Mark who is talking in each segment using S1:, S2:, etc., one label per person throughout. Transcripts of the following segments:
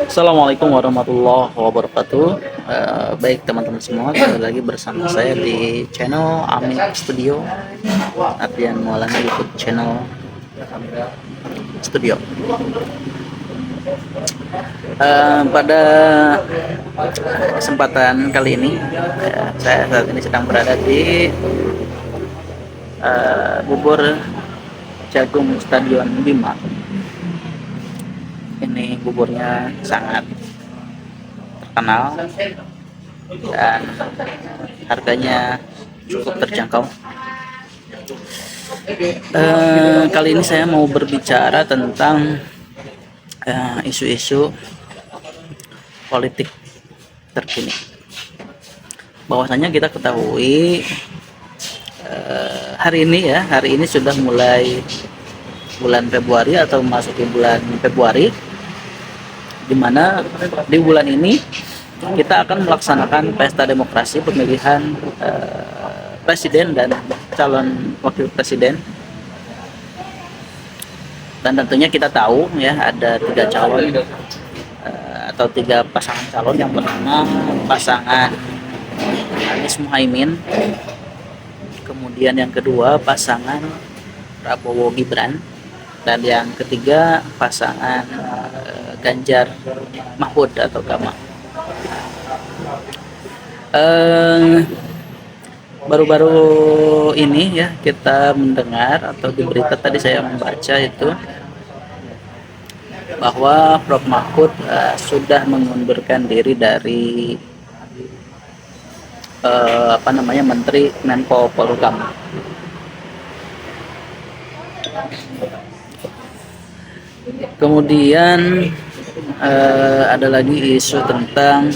S1: Assalamualaikum warahmatullahi wabarakatuh. Baik teman-teman semua, kembali lagi bersama saya di channel Amin Studio, Ardian Maulana YouTube channel Studio. Pada kesempatan kali ini, saya saat ini sedang berada di Bubur Jagung Stadion Bima. Ini buburnya sangat terkenal dan harganya cukup terjangkau. Kali ini saya mau berbicara tentang isu-isu politik terkini. Bahwasanya kita ketahui hari ini sudah mulai bulan Februari atau memasuki bulan Februari, di mana di bulan ini kita akan melaksanakan pesta demokrasi pemilihan presiden dan calon wakil presiden. Dan tentunya kita tahu ya, ada tiga calon atau tiga pasangan calon. Yang pertama pasangan Anies Muhaimin, kemudian yang kedua pasangan Prabowo Gibran, dan yang ketiga pasangan Ganjar Mahfud atau Gama. Baru-baru ini ya kita mendengar atau di berita tadi saya membaca itu bahwa Prof Mahfud sudah mengundurkan diri dari Menteri Menko Polhukam. Kemudian ada lagi isu tentang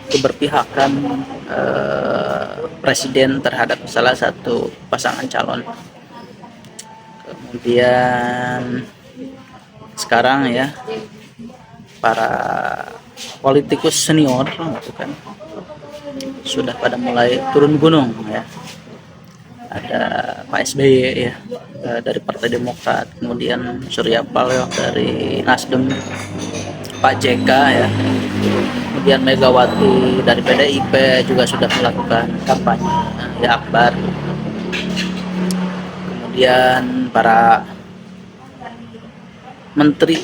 S1: keberpihakan presiden terhadap salah satu pasangan calon. Kemudian sekarang ya, para politikus senior gitu kan sudah pada mulai turun gunung ya. Ada Pak SBY ya, dari Partai Demokrat, kemudian Surya Paloh dari Nasdem, Pak JK ya, kemudian Megawati dari PDIP juga sudah melakukan kampanye ya akbar. Kemudian para menteri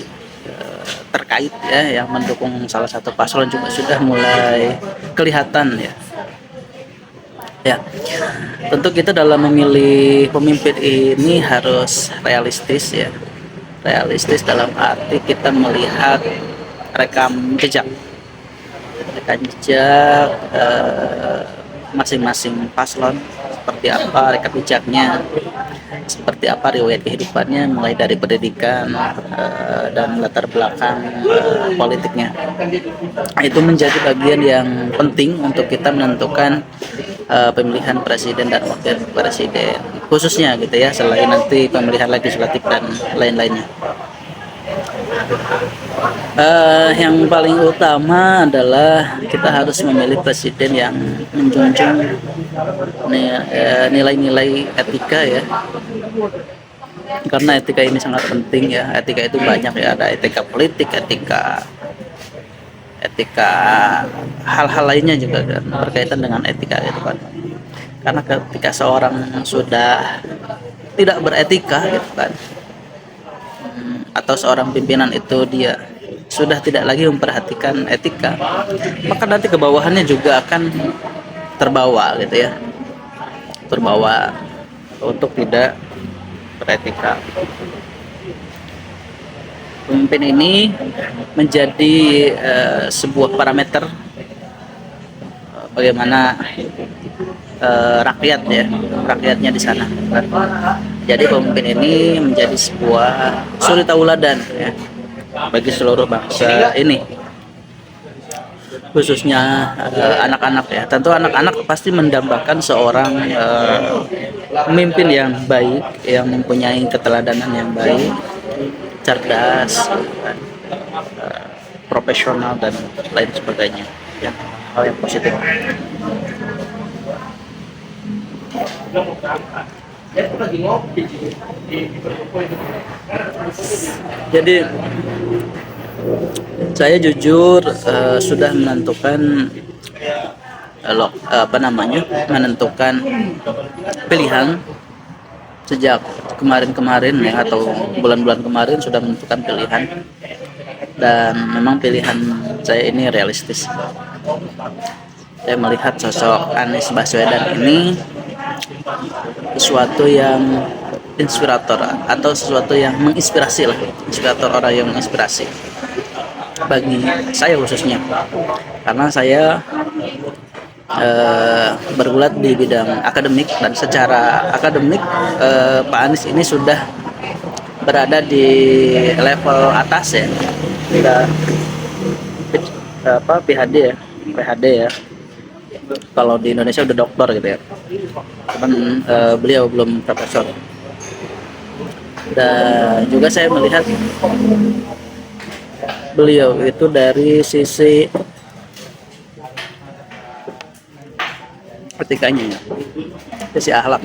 S1: terkait ya yang mendukung salah satu paslon juga sudah mulai kelihatan ya. Ya, tentu kita dalam memilih pemimpin ini harus realistis ya. Realistis dalam arti kita melihat rekam jejak masing-masing paslon, seperti apa rekam jejaknya, seperti apa riwayat kehidupannya, mulai dari pendidikan dan latar belakang politiknya. Itu menjadi bagian yang penting untuk kita menentukan pemilihan presiden dan wakil presiden khususnya gitu ya, selain nanti pemilihan legislatif dan lain-lainnya. Yang paling utama adalah kita harus memilih presiden yang menjunjung nilai-nilai etika ya, karena etika ini sangat penting ya. Etika itu banyak ya, ada etika politik, etika hal-hal lainnya juga kan berkaitan dengan etika gitu kan. Karena ketika seorang sudah tidak beretika gitu kan, atau seorang pimpinan itu dia sudah tidak lagi memperhatikan etika, maka nanti ke bawahannya juga akan terbawa gitu ya, terbawa untuk tidak beretika. Pemimpin ini menjadi sebuah parameter bagaimana rakyatnya di sana. Jadi pemimpin ini menjadi sebuah suri tauladan ya bagi seluruh bangsa ini, khususnya anak-anak ya. Tentu anak-anak pasti mendambakan seorang pemimpin yang baik, yang mempunyai keteladanan yang baik, cerdas, profesional dan lain sebagainya ya, hal yang positif. Jadi Saya jujur sudah menentukan menentukan pilihan sejak kemarin-kemarin ya, atau bulan-bulan kemarin sudah menentukan pilihan, dan memang pilihan saya ini realistis. Saya melihat sosok Anies Baswedan ini sesuatu yang inspirator, atau sesuatu yang menginspirasi lah, inspirator, orang yang menginspirasi bagi saya khususnya, karena saya bergulat di bidang akademik, dan secara akademik Pak Anies ini sudah berada di level atas ya, sudah PhD ya, kalau di Indonesia udah doktor gitu ya, cuman beliau belum profesor. Dan juga saya melihat beliau itu dari sisi etikanya ya, sisi akhlak.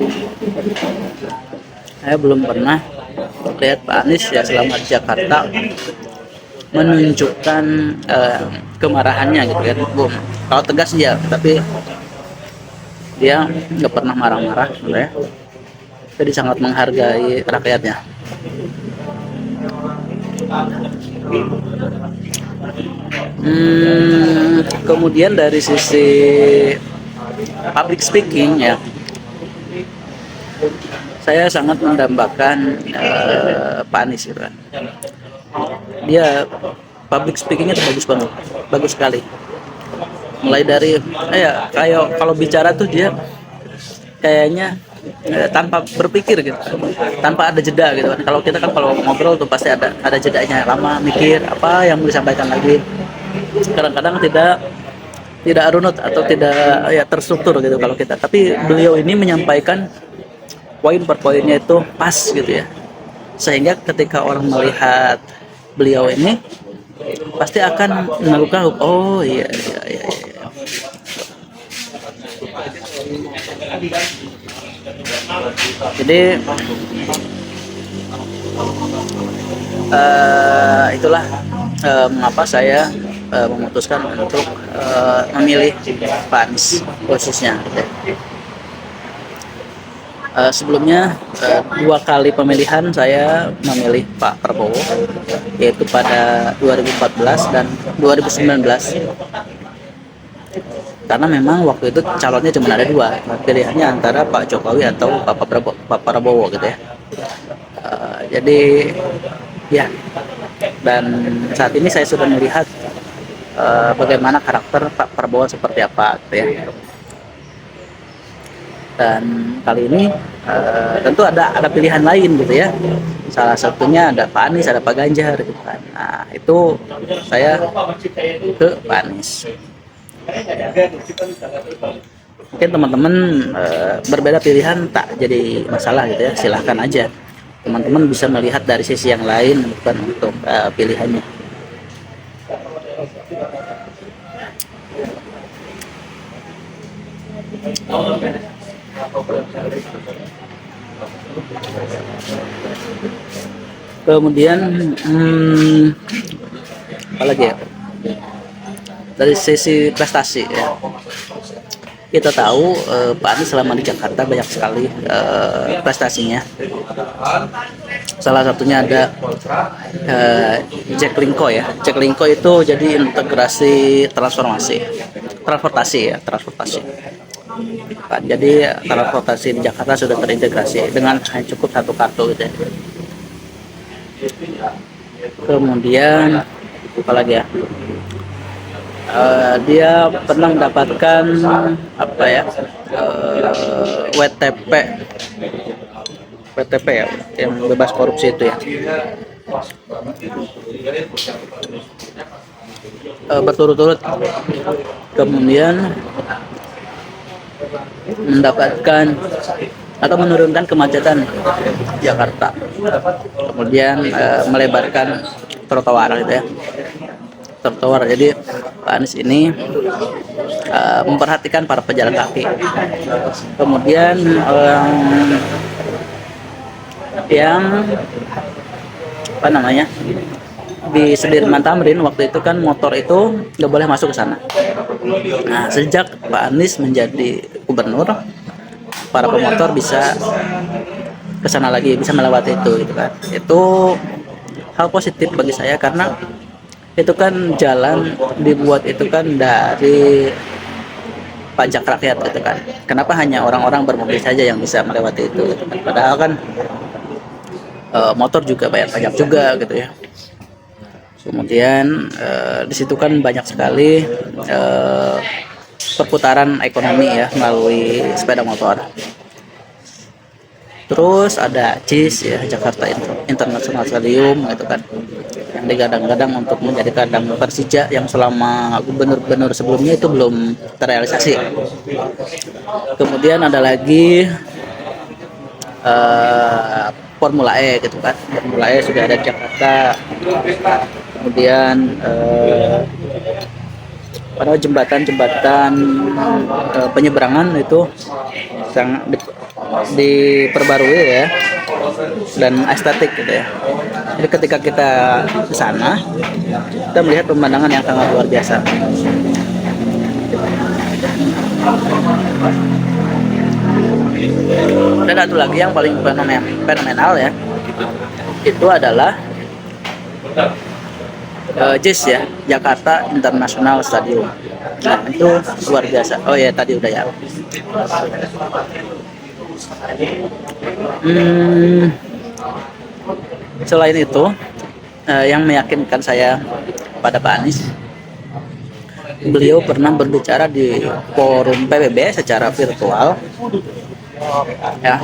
S1: Saya belum pernah lihat Pak Anies ya selama di Jakarta menunjukkan kemarahannya gitu kan. Kalau tegas dia, tapi dia nggak pernah marah-marah ya. Jadi sangat menghargai rakyatnya. Kemudian dari sisi public speaking ya, saya sangat mendambakan Pak Anies gitu kan. Dia public speakingnya tuh bagus banget, bagus sekali. Mulai dari kayak kalau bicara tuh dia kayaknya tanpa berpikir gitu, tanpa ada jeda gitu kan. Kalau kita kan kalau ngobrol tuh pasti ada jedanya, lama mikir apa yang mau disampaikan lagi. Kadang-kadang tidak runut atau tidak terstruktur gitu kalau kita. Tapi beliau ini menyampaikan poin per poinnya itu pas gitu ya, sehingga ketika orang melihat beliau ini pasti akan melakukan oh iya. Jadi itulah mengapa saya memutuskan untuk memilih Pak Anies khususnya. Sebelumnya 2 kali pemilihan saya memilih Pak Prabowo, yaitu pada 2014 dan 2019. Karena memang waktu itu calonnya cuma ada 2, pilihannya antara Pak Jokowi atau Pak Prabowo gitu ya. Jadi ya, dan saat ini saya sudah melihat bagaimana karakter Pak Prabowo seperti apa gitu ya. Dan kali ini tentu ada pilihan lain gitu ya. Salah satunya ada Pak Anies, ada Pak Ganjar gitu kan. Nah, itu saya ke Pak Anies. Mungkin teman-teman berbeda pilihan tak jadi masalah gitu ya, silahkan aja. Teman-teman bisa melihat dari sisi yang lain bukan untuk pilihannya. Kemudian apa lagi ya, dari sisi prestasi ya, kita tahu Pak Anies selama di Jakarta banyak sekali prestasinya. Salah satunya ada Jaklingko ya. Jaklingko itu jadi integrasi transportasi. Jadi transportasi di Jakarta sudah terintegrasi dengan cukup 1 kartu gitu ya. Kemudian apa lagi ya, dia pernah mendapatkan WTP ya, yang bebas korupsi itu ya, berturut-turut. Kemudian mendapatkan atau menurunkan kemacetan Jakarta, kemudian melebarkan trotoar gitu ya, trotoar. Jadi Pak Anies ini memperhatikan para pejalan kaki. Kemudian yang di Sudirman Tamrin waktu itu kan motor itu nggak boleh masuk ke sana. Nah, sejak Pak Anies menjadi gubernur, para pemotor bisa ke sana lagi, bisa melewati itu gitu kan. Itu hal positif bagi saya karena itu kan jalan dibuat itu kan dari pajak rakyat gitu kan. Kenapa hanya orang-orang bermobil saja yang bisa melewati itu gitu kan. Padahal kan motor juga bayar pajak juga gitu ya. Kemudian di situ kan banyak sekali perputaran ekonomi ya melalui sepeda motor. Terus ada JIS ya, Jakarta International Stadium gitu kan, yang digadang-gadang untuk menjadi kandang Persija yang selama gubernur-gubernur sebelumnya itu belum terrealisasi. Kemudian ada lagi Formula E gitu kan, Formula E sudah ada di Jakarta. Kemudian pada jembatan-jembatan penyeberangan itu sangat diperbarui ya, dan estetik gitu ya. Jadi ketika kita ke sana, kita melihat pemandangan yang sangat luar biasa. Dan satu lagi yang paling fenomenal ya, itu adalah JIS ya, Jakarta International Stadium. Nah, itu luar biasa. Oh ya, tadi udah ya. Selain itu, yang meyakinkan saya pada Pak Anies, beliau pernah berbicara di forum PBB secara virtual. Ya,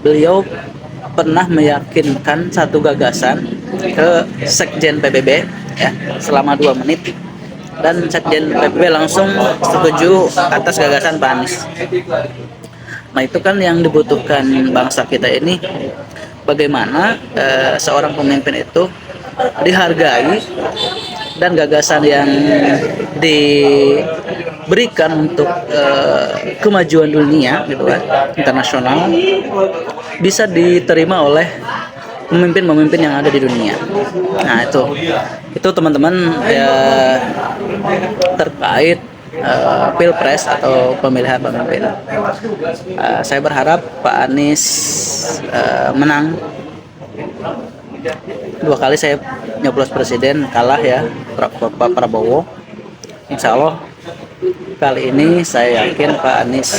S1: beliau pernah meyakinkan satu gagasan ke Sekjen PBB ya selama 2 menit, dan Sekjen PBB langsung setuju atas gagasan Pak Anies. Nah, itu kan yang dibutuhkan bangsa kita ini, bagaimana seorang pemimpin itu dihargai dan gagasan yang diberikan untuk kemajuan dunia gitu kan, internasional, bisa diterima oleh pemimpin-pemimpin yang ada di dunia. Nah, itu teman-teman ya, terkait pilpres atau pemilihan pemimpin. Saya berharap Pak Anies menang. 2 kali saya nyoblos presiden, kalah ya Pak Prabowo. Insya Allah kali ini saya yakin Pak Anies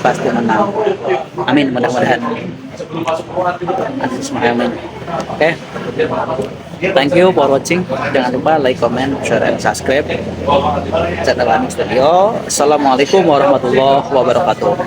S1: pasti menang. Amin, mudah-mudahan. Amin. Oke. Thank you for watching. Jangan lupa like, comment, share, and subscribe channel Anies Studio. Assalamualaikum warahmatullahi wabarakatuh.